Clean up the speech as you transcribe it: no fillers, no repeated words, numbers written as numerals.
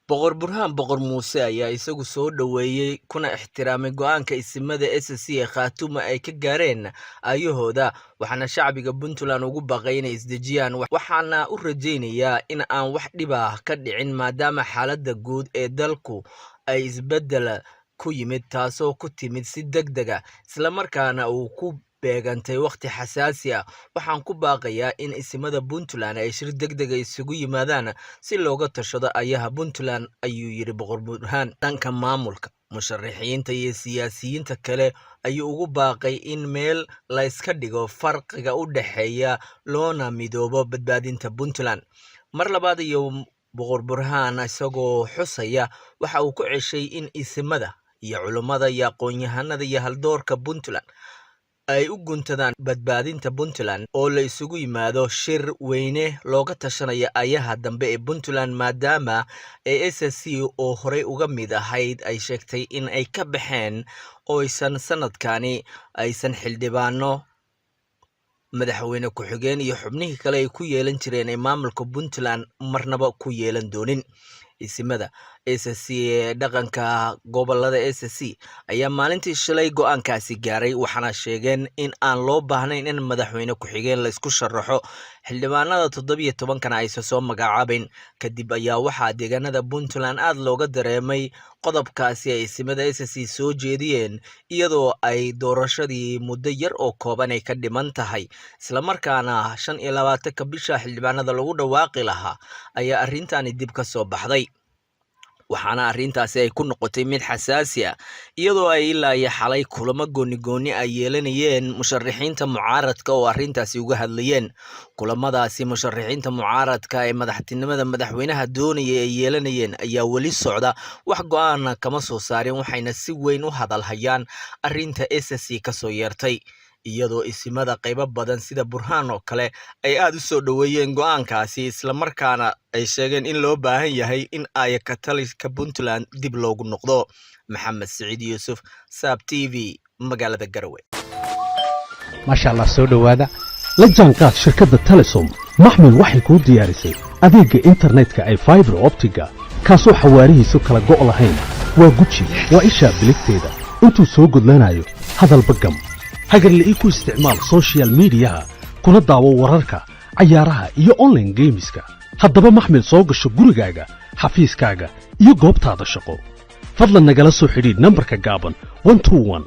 boqor burhaan boqor muuse ayaa isagu soo dhaweeyay kuna ixtiraamay go'aanka isimada SSC ee Khaatumo ay ka gaareen ayahooda waxaana shacbiga Puntland ugu baaqay inay isdejiyaan waxaana u rajaynayaa in aan wax dhib ah ka dhicin maadaama xaaladda guud ee dalku ay isbedel ku yimid taasoo ku timid si degdeg ah isla markaana uu ku beegantay waqti xasaasi ah waxaan ku baaqayaa in isimada Puntland ay shir degdeg ah isugu yimaadaan si looga tashado ayaha Puntland ayuu yiri boqor burhaan dhanka maamulka musharaxiinta iyo siyaasiyiinta kale ayuu ugu baaqay in meel la iska dhigo farqiga u dhaxeeya loona midoobo badbaadinta Puntland mar labaad iyo boqor burhaan isagoo xusaya waxa uu ku ceshay in isimada iyo culimada iyo aqoon-yahanada iyo haldoorka Puntland ay u guntadaan badbaadinta Puntland oo la isugu yimaado shir weyne looga tashanayo ayaha dambe ee Puntland maadaama SSC oo horey uga mid ahayd ay sheegtay in ay ka baxeen oo aysan sanadkani aysan xildhibaano madaxweyne ku-xigeen iyo xubnihii kale ay ku yeelan jireen ee maamulka Puntland marnaba ku yeelan doonin isimada SSC ee dhaqanka gobolada SSC ayaa maalintii shalay go'aankaasi gaaray waxaana sheegeen in aan loo baahnayn in madaxweyne ku-xigeen la isku sharaxo xildhibaanada 17-kana ay soo magacaabeen kadib ayaa waxaa deegaanada Puntland aad looga dareemay qodobkaasi ay isimada SSC soo jeediyeen iyadoo ay doorashadii muddo yar oo kooban ay ka dhiman tahay isla markaana 25 bisha xildhibaanada lagu dhawaaqi lahaa ayaa arrintaani dib ka soo baxday waxaana arrintaasi ay ku noqotay mid xasaasi ah iyadoo ay ilaa xalay kulamo gooni ay yeelanayeen musharaxiinta mucaaradka oo arrintaasi uga hadlayeen kulamadaasi musharaxiinta mucaaradka ee madaxtinimada madaxweynaha doonaya ay yeelanayeen ayaa wali socda wax go'aan kama soo saareen waxayna si weyn u hadalhayaan arrinta SSC ka soo yeertay iyadoo isimada qaybo badan sida burhaan oo kale ay aad u soo dhaweeyeen go'aankaasi isla markaana ay sheegeen in loo baahan yahay in ay kataliska Puntland dib loogu noqdo maxamed saciid yuusuf saab TV magaalada Garowe masha Allah soo dhawaada la jaanqaad shirkadda Telesom maxmil waxay ku diyaarisay adeegga internetka ay fiber optiga kaasoo xawaarihiisu kala go' lahayn waa guji waa isha biligteeda intuu soo gudlanayo hadalba gam hagarle ku isticmaal social media kuna daawo wararka ciyaaraha iyo online gameska haddaba maxmil soo gasho gurigaaga xafiiskaaga iyo goobtaada shaqo fadlan nagala soo xidhiidh nambarka gaaban 121